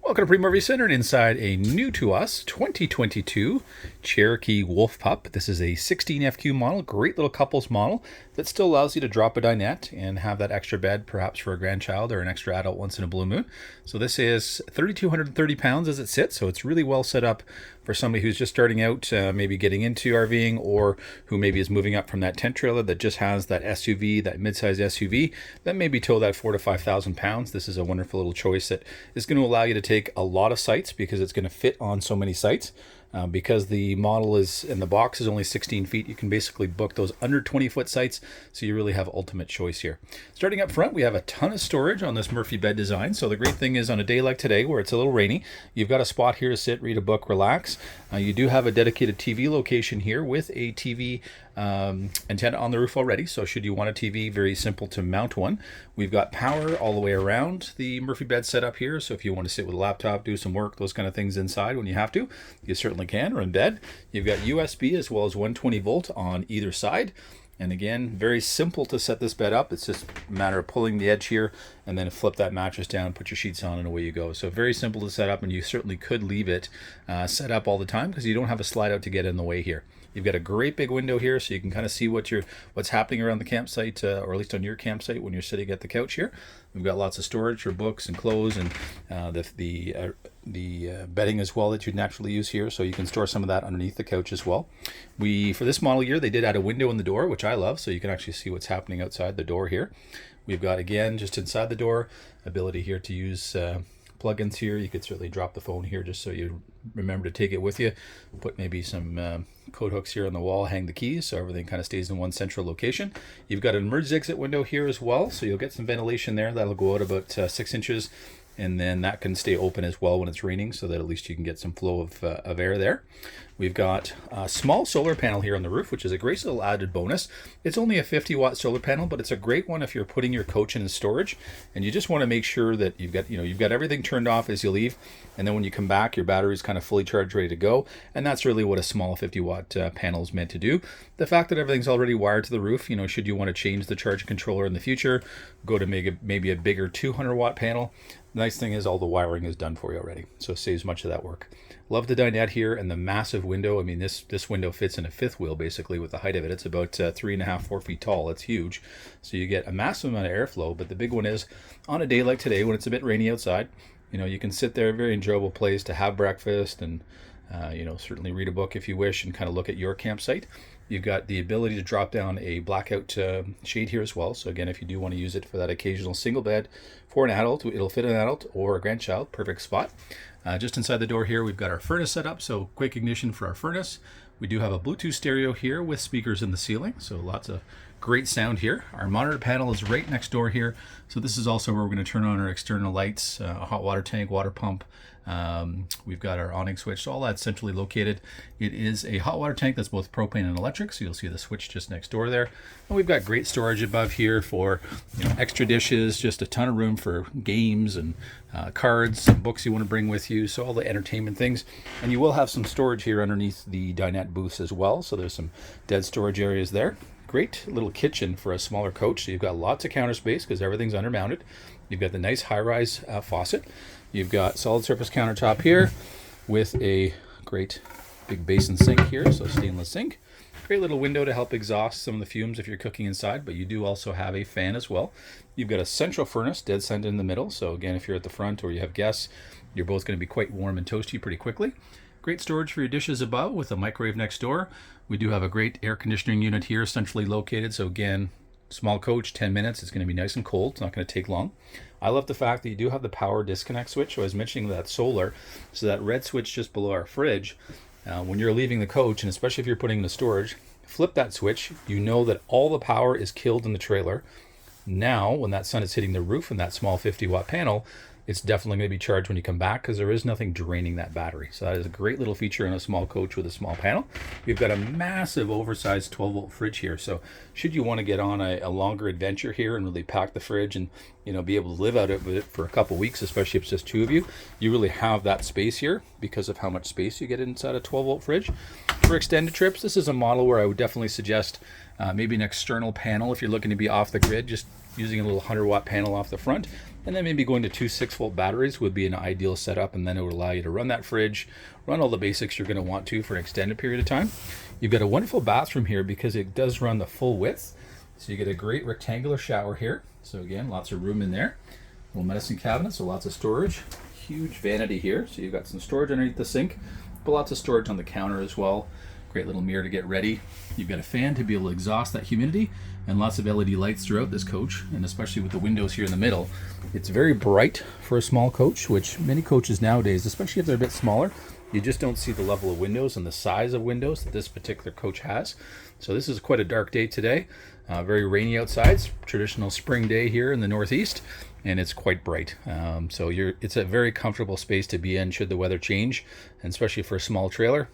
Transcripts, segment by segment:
Welcome to Pre-Movie Center, and inside a new to us 2022 Cherokee Wolf Pup. This is a 16FQ model, great little couples model that still allows you to drop a dinette and have that extra bed perhaps for a grandchild or an extra adult once in a blue moon. So this is 3,230 pounds as it sits, so it's really well set up for somebody who's just starting out, maybe getting into RVing, or who maybe is moving up from that tent trailer that just has that SUV, that mid-size SUV that maybe tow that 4,000 to 5,000 pounds. This is a wonderful little choice that is going to allow you to take a lot of sites because it's going to fit on so many sites. Because the model is, and the box is only 16 feet, you can basically book those under 20-foot sites, so you really have ultimate choice here. Starting up front, we have a ton of storage on this Murphy bed design. So the great thing is, on a day like today where it's a little rainy, you've got a spot here to sit, read a book, relax. You do have a dedicated TV location here with a TV antenna on the roof already, so should you want a TV, very simple to mount one. We've got power all the way around the Murphy bed set up here, so if you want to sit with a laptop, do some work, those kind of things inside when you have to, you certainly can, or in bed. You've got USB as well as 120 volt on either side. And again, very simple to set this bed up. It's just a matter of pulling the edge here and then flip that mattress down, put your sheets on, and away you go. So very simple to set up, and you certainly could leave it set up all the time because you don't have a slide out to get in the way here. You've got a great big window here, so you can kind of see what's happening around the campsite, or at least on your campsite when you're sitting at the couch here. We've got lots of storage for books and clothes, and the bedding as well that you'd naturally use here, so you can store some of that underneath the couch as well. For this model year, they did add a window in the door, which I love, so you can actually see what's happening outside the door here. We've got, again, just inside the door, ability here to use plugins here. You could certainly drop the phone here just so you remember to take it with you. Put maybe some coat hooks here on the wall, hang the keys, so everything kind of stays in one central location. You've got an emergency exit window here as well, so you'll get some ventilation there. That'll go out about 6 inches, and then that can stay open as well when it's raining, so that at least you can get some flow of air there. We've got a small solar panel here on the roof, which is a great little added bonus. It's only a 50-watt solar panel, but it's a great one if you're putting your coach in storage and you just want to make sure that you've got everything turned off as you leave, and then when you come back, your battery is kind of fully charged, ready to go. And that's really what a small 50-watt panel is meant to do. The fact that everything's already wired to the roof, should you want to change the charge controller in the future, go to maybe a bigger 200-watt panel. The nice thing is all the wiring is done for you already, so it saves much of that work. Love the dinette here and the massive window. I mean, this window fits in a fifth wheel basically with the height of it. It's about 3.5, 4 feet tall. It's huge, so you get a massive amount of airflow. But the big one is, on a day like today when it's a bit rainy outside, you can sit there, a very enjoyable place to have breakfast and certainly read a book if you wish and kind of look at your campsite. You've got the ability to drop down a blackout shade here as well. So again, if you do want to use it for that occasional single bed for an adult, it'll fit an adult or a grandchild, perfect spot. Just inside the door here, we've got our furnace set up, so quick ignition for our furnace. We do have a Bluetooth stereo here with speakers in the ceiling, so lots of great sound here. Our monitor panel is right next door here, so this is also where we're going to turn on our external lights, a hot water tank, water pump. We've got our awning switch, so all that's centrally located. It is a hot water tank that's both propane and electric, so you'll see the switch just next door there. And we've got great storage above here for extra dishes, just a ton of room for games and cards, some books you want to bring with you, so all the entertainment things. And you will have some storage here underneath the dinette booths as well, so there's some dead storage areas there. Great little kitchen for a smaller coach, so you've got lots of counter space because everything's undermounted. You've got the nice high-rise faucet. You've got solid surface countertop here with a great big basin sink here, so stainless sink. Great little window to help exhaust some of the fumes if you're cooking inside, but you do also have a fan as well. You've got a central furnace dead center in the middle, so again, if you're at the front or you have guests, you're both going to be quite warm and toasty pretty quickly. Great storage for your dishes above with a microwave next door. We do have a great air conditioning unit here centrally located, so again, small coach, 10 minutes, it's going to be nice and cold, it's not going to take long. I love the fact that you do have the power disconnect switch. So I was mentioning that solar, so that red switch just below our fridge, when you're leaving the coach, and especially if you're putting in the storage, flip that switch, you know that all the power is killed in the trailer. Now, when that sun is hitting the roof and that small 50-watt panel, it's definitely going to be charged when you come back because there is nothing draining that battery. So that is a great little feature in a small coach with a small panel. We've got a massive oversized 12-volt fridge here. So should you want to get on a longer adventure here and really pack the fridge and be able to live out of it for a couple weeks, especially if it's just two of you, you really have that space here because of how much space you get inside a 12-volt fridge. For extended trips, this is a model where I would definitely suggest maybe an external panel if you're looking to be off the grid, just using a little 100-watt panel off the front. And then maybe going to two 6-volt batteries would be an ideal setup, and then it would allow you to run that fridge, run all the basics you're going to want to for an extended period of time. You've got a wonderful bathroom here because it does run the full width. So you get a great rectangular shower here. So again, lots of room in there. Little medicine cabinet, so lots of storage. Huge vanity here. So you've got some storage underneath the sink, but lots of storage on the counter as well. Great little mirror to get ready. You've got a fan to be able to exhaust that humidity, and lots of LED lights throughout this coach, and especially with the windows here in the middle. It's very bright for a small coach, which many coaches nowadays, especially if they're a bit smaller, you just don't see the level of windows and the size of windows that this particular coach has. So this is quite a dark day today. Very rainy outside. It's traditional spring day here in the Northeast, and it's quite bright. So it's a very comfortable space to be in should the weather change, and especially for a small trailer.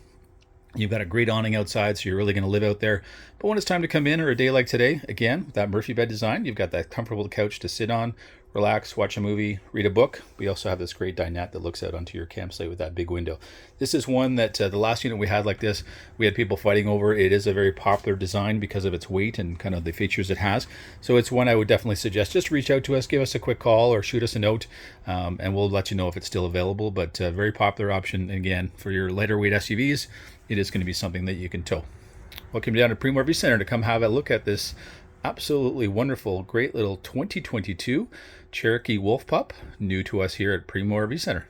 You've got a great awning outside, so you're really going to live out there. But when it's time to come in, or a day like today, again, with that Murphy bed design, you've got that comfortable couch to sit on, relax, watch a movie, read a book. We also have this great dinette that looks out onto your campsite with that big window. This is one that the last unit we had like this, we had people fighting over. It is a very popular design because of its weight and kind of the features it has. So it's one I would definitely suggest. Just reach out to us, give us a quick call, or shoot us a note, and we'll let you know if it's still available. But a very popular option, again, for your lighter weight SUVs. It is going to be something that you can tow. Welcome down to Primo RV Center to come have a look at this absolutely wonderful, great little 2022 Cherokee Wolf Pup, new to us here at Primo RV Center.